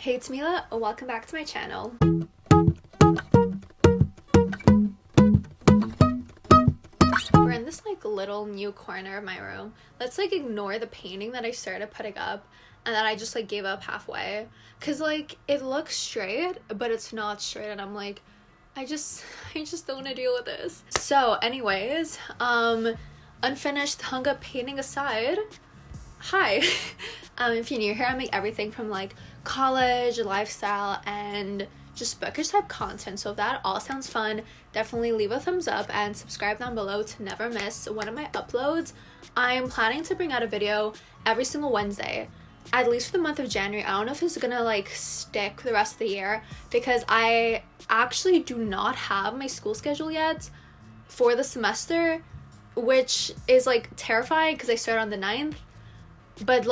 Hey, it's Mila. Welcome back to my channel. We're in this little new corner of my room. Let's ignore the painting that I started putting up and that I just gave up halfway, cuz it looks straight but it's not straight, and I'm I just don't want to deal with this. So anyways, unfinished hung up painting aside, hi. If you're new here, I make everything from college, lifestyle, and just bookish type content. So if that all sounds fun, definitely leave a thumbs up and subscribe down below to never miss one of my uploads. I'm planning to bring out a video every single Wednesday, at least for the month of January. I don't know if it's gonna stick for the rest of the year, because I actually do not have my school schedule yet for the semester, which is terrifying because I start on the 9th. But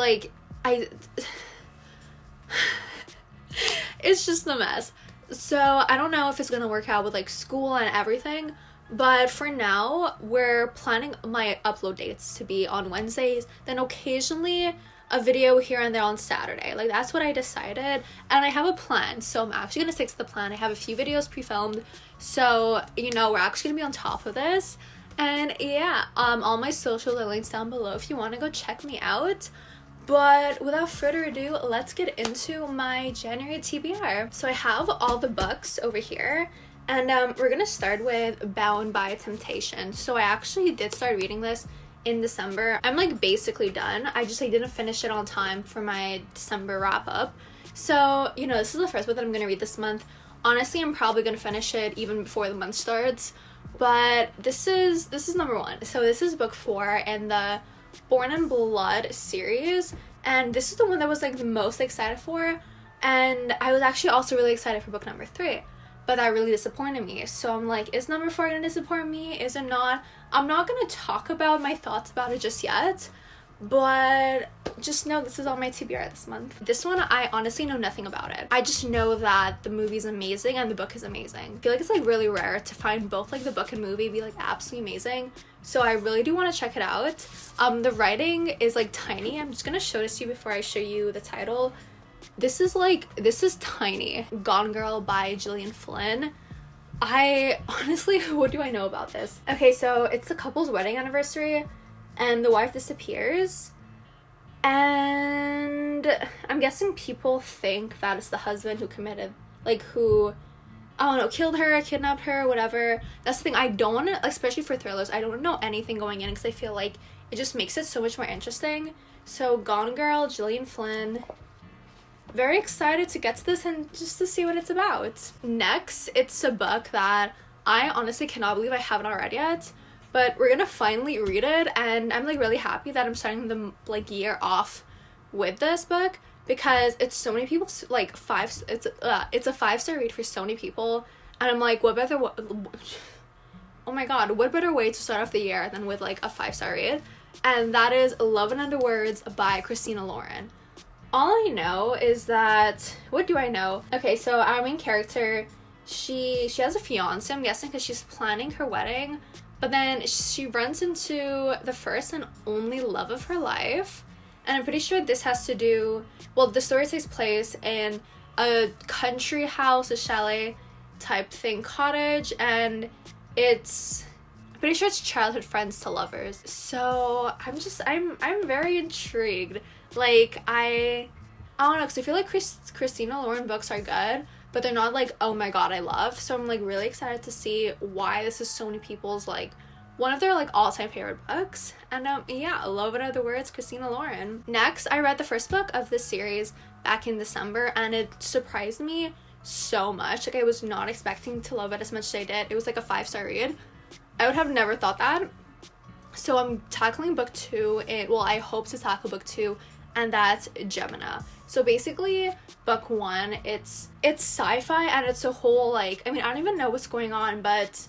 it's just a mess. So I don't know if it's gonna work out with school and everything, but for now we're planning my upload dates to be on Wednesdays, then occasionally a video here and there on Saturday. That's what I decided, and I have a plan, so I'm actually gonna stick to the plan. I have a few videos pre-filmed, so we're actually gonna be on top of this. And yeah, all my socials are linked down below if you want to go check me out. But without further ado, let's get into my January TBR. So I have all the books over here, and we're gonna start with Bound by Temptation. So I actually did start reading this in December. I'm basically done. I just didn't finish it on time for my December wrap up. So this is the first book that I'm gonna read this month. Honestly, I'm probably gonna finish it even before the month starts. But this is number 1. So this is book 4 in the Born in Blood series, and this is the one that was the most excited for. And I was actually also really excited for book number 3, but that really disappointed me. So I'm is number 4 gonna disappoint me? Is it not? I'm not gonna talk about my thoughts about it just yet, but just know this is all my TBR this month. This one, I honestly know nothing about it. I just know that the movie's amazing and the book is amazing. I feel it's really rare to find both the book and movie be absolutely amazing, so I really do want to check it out. The writing is tiny. I'm just gonna show this to you before I show you the title. This is tiny. Gone Girl by Gillian Flynn. I honestly, what do I know about this? Okay, so it's the couple's wedding anniversary and the wife disappears, and I'm guessing people think that it's the husband who committed, who, I don't know, killed her, kidnapped her, whatever. That's the thing. I don't want to, especially for thrillers, I don't want to know anything going in, because I feel it just makes it so much more interesting. So Gone Girl, Gillian Flynn. Very excited to get to this and just to see what it's about. Next, it's a book that I honestly cannot believe I haven't already yet, but we're gonna finally read it, and I'm really happy that I'm starting the year off with this book, because it's so many people it's a 5-star read for so many people, and I'm what better oh my god, what better way to start off the year than with a 5-star read, and that is Love and Other Words by Christina Lauren. All I know is that, what do I know? Okay, so our main character, she has a fiance, I'm guessing, because she's planning her wedding. But then she runs into the first and only love of her life. And I'm pretty sure this has to do, well, the story takes place in a country house, a chalet type thing, cottage. And I'm pretty sure it's childhood friends to lovers. So I'm very intrigued. I don't know, because I feel Christina Lauren books are good, but they're not oh my god, I love. So I'm really excited to see why this is so many people's one of their all-time favorite books. And yeah, Love and Other Words, Christina Lauren. Next, I read the first book of this series back in December, and it surprised me so much. I was not expecting to love it as much as I did. It was a 5-star read. I would have never thought that. So I'm tackling book 2. I hope to tackle book 2, and that's Gemina. So basically, book 1, it's sci-fi, and it's a whole I don't even know what's going on, but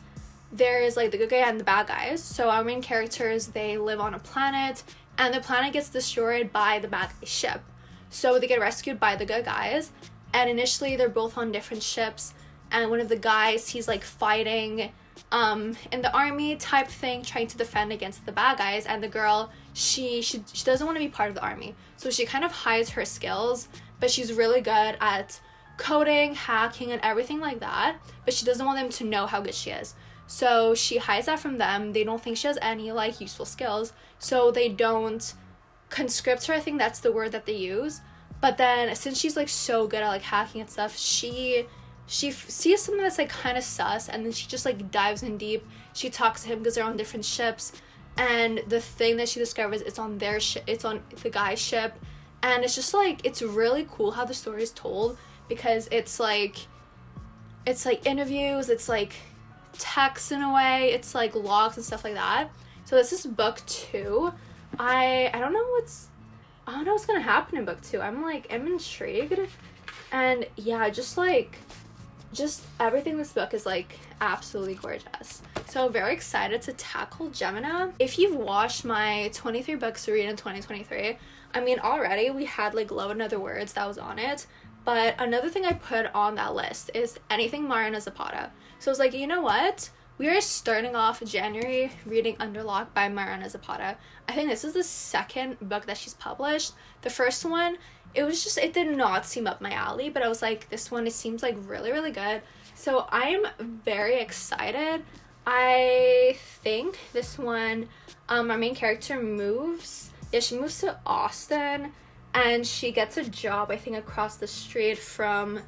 there's the good guy and the bad guys. So our main characters, they live on a planet, and the planet gets destroyed by the bad guy ship. So they get rescued by the good guys, and initially they're both on different ships, and one of the guys, he's fighting in the army type thing, trying to defend against the bad guys, and the girl, she doesn't want to be part of the army, so she kind of hides her skills but she's really good at coding, hacking, and everything like that, but she doesn't want them to know how good she is. So she hides that from them. They don't think she has any like useful skills, so they don't conscript her, I think that's the word that they use. But then since she's like so good at like hacking and stuff, she sees something that's like kind of sus, and then she just like dives in deep. She talks to him because they're on different ships, and the thing that she discovers, it's on their ship, it's on the guy's ship. And it's just like, it's really cool how the story is told, because it's like interviews, it's like text in a way, it's like logs and stuff like that. So this is book 2. I don't know what's gonna happen in book 2. I'm intrigued. And yeah, just everything in this book is like absolutely gorgeous. So very excited to tackle Gemina. If you've watched my 23 books to read in 2023, I mean, already we had like Love and Other Words that was on it, but another thing I put on that list is anything Mariana Zapata. So I was like, you know what? We are starting off January reading Under Locke by Mariana Zapata. I think this is the second book that she's published. The first one, it did not seem up my alley, but I was like, this one, it seems like really, really good. So I'm very excited. I think this one, our main character moves. Yeah, she moves to Austin, and she gets a job, I think, across the street from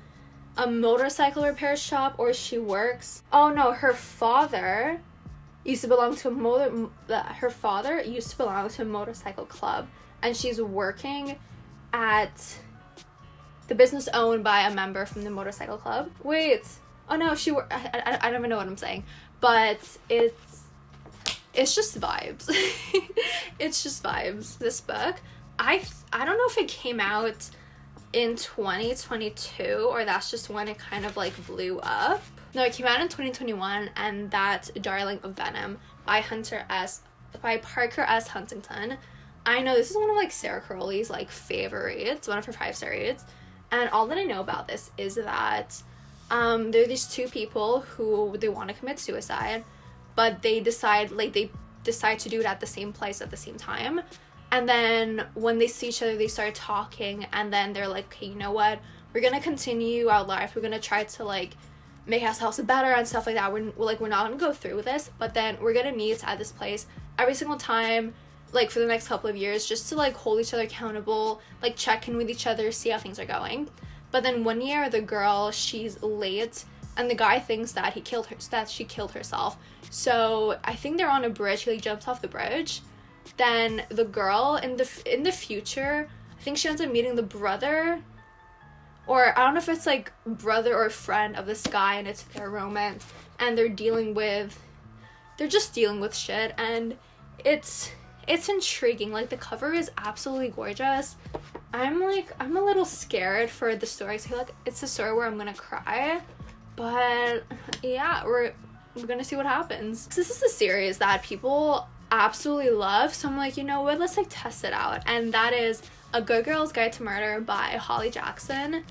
a motorcycle repair shop, or she works. Oh no, her father used to belong to a motorcycle club, and she's working at the business owned by a member from the motorcycle club. Wait, oh no, I don't even know what I'm saying, but it's just vibes. It's just vibes. This book, I don't know if it came out in 2022 or that's just when it kind of like blew up. No, it came out in 2021, and that's Darling of Venom by Parker S. Huntington. I know this is one of like Sarah Crowley's like favorites, one of her 5-star reads, and all that I know about this is that there are these two people who they want to commit suicide, but they decide to do it at the same place at the same time. And then when they see each other, they start talking, and then they're like, okay, you know what? We're gonna continue our life. We're gonna try to like make ourselves better and stuff like that. We're not gonna go through with this, but then we're gonna meet at this place every single time, like for the next couple of years, just to like hold each other accountable, like check in with each other, see how things are going. But then one year, the girl, she's late, and the guy thinks that she killed herself. So I think they're on a bridge. He like jumps off the bridge. Then the girl in the future, I think she ends up meeting the brother, or I don't know if it's like brother or friend of this guy, and it's their romance, and they're just dealing with shit, and it's intriguing. Like, the cover is absolutely gorgeous. I'm a little scared for the story. I feel like it's a story where I'm gonna cry, but yeah, we're gonna see what happens. This is a series that people absolutely love, so I'm like, you know what, let's like test it out. And that is A Good Girl's Guide to Murder by Holly Jackson.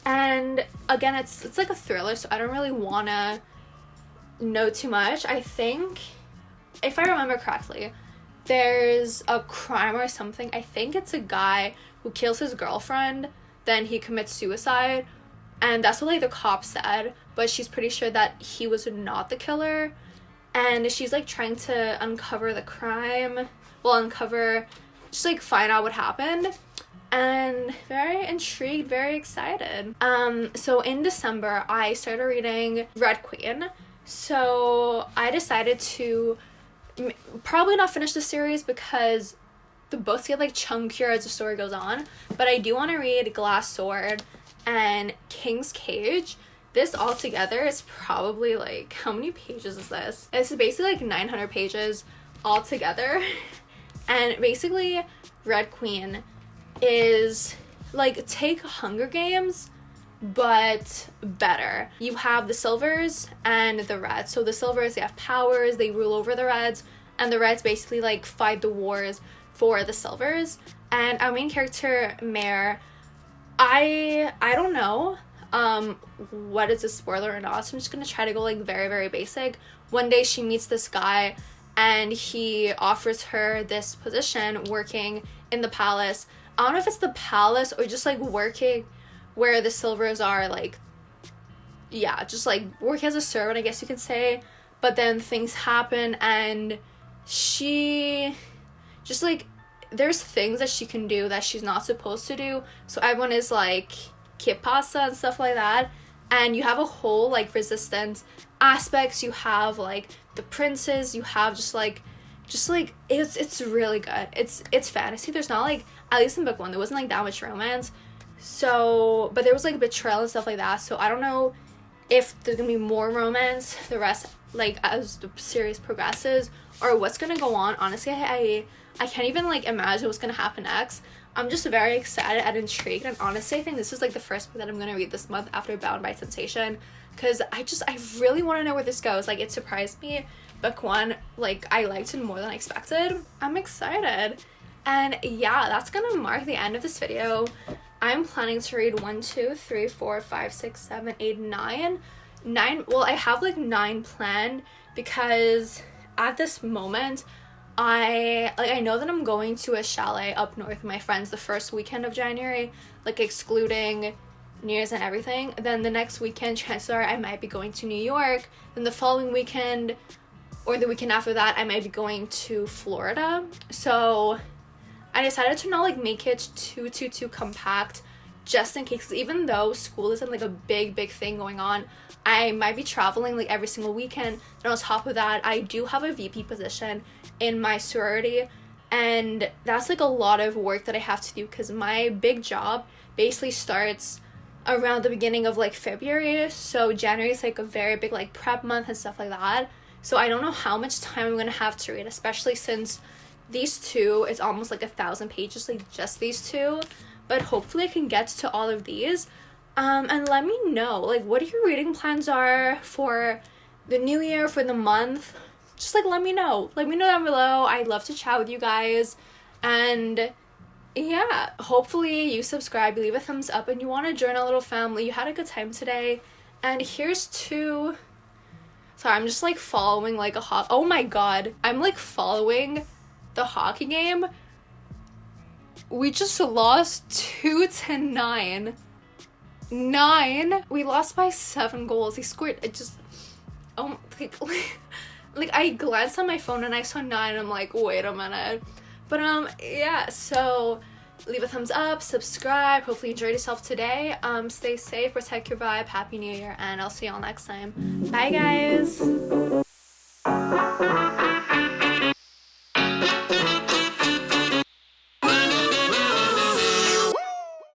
And again, it's like a thriller, so I don't really want to know too much. I think, if I remember correctly, there's a crime or something. I think it's a guy who kills his girlfriend, then he commits suicide, and that's what like the cop said, but she's pretty sure that he was not the killer. And she's like trying to uncover the crime, just like find out what happened. And very intrigued, very excited. So in December, I started reading Red Queen. So I decided to probably not finish the series because the books get like chunkier as the story goes on. But I do want to read Glass Sword and King's Cage. This all together is probably like, how many pages is this? It's basically like 900 pages all together. And basically, Red Queen is like, take Hunger Games, but better. You have the Silvers and the Reds. So the Silvers, they have powers, they rule over the Reds, and the Reds basically like fight the wars for the Silvers. And our main character, Mare, I don't know what is a spoiler or not, so I'm just gonna try to go like very, very basic. One day she meets this guy, and he offers her this position working in the palace I don't know if it's the palace or just like working where the Silvers are, like, yeah, just like working as a servant, I guess you could say. But then things happen and she just like, there's things that she can do that she's not supposed to do. So everyone is like, ¿qué pasa? And stuff like that. And you have a whole like resistance aspects. You have like the princes. You have just like it's really good. It's fantasy. There's not like, at least in book 1, there wasn't like that much romance. So, but there was like betrayal and stuff like that. So I don't know if there's gonna be more romance the rest, like as the series progresses, or what's gonna go on. Honestly, I can't even like imagine what's gonna happen next. I'm just very excited and intrigued, and honestly I think this is like the first book that I'm gonna read this month after Bound by Sensation, because I really want to know where this goes. Like, it surprised me. Book 1, like, I liked it more than I expected. I'm excited. And yeah, that's gonna mark the end of this video. I'm planning to read 1, 2, 3, 4, 5, 6, 7, 8, 9. Well, I have like 9 planned, because at this moment I know that I'm going to a chalet up north with my friends the first weekend of January, like excluding New Year's and everything. Then the next weekend, chances are I might be going to New York. Then the following weekend, or the weekend after that, I might be going to Florida. So I decided to not like make it too compact, just in case, even though school isn't like a big thing going on, I might be traveling like every single weekend. And on top of that, I do have a VP position in my sorority, and that's like a lot of work that I have to do, because my big job basically starts around the beginning of like February. So January is like a very big like prep month and stuff like that. So I don't know how much time I'm gonna have to read, especially since these two, it's almost like 1,000 pages, like just these two. But hopefully I can get to all of these. And let me know, like, what your reading plans are for the new year, for the month. Just like let me know down below. I'd love to chat with you guys. And yeah, hopefully you subscribe, you leave a thumbs up, and you want to join a little family. You had a good time today. And here's to, sorry, I'm just like following like a oh my god, I'm like following the hockey game. We just lost 2-9. We lost by 7 goals. He scored, it just, oh, like I glanced at my phone and I saw 9 and I'm like, wait a minute. But yeah, so leave a thumbs up, subscribe, hopefully you enjoyed yourself today. Stay safe, protect your vibe, happy new year, and I'll see y'all next time. Bye guys.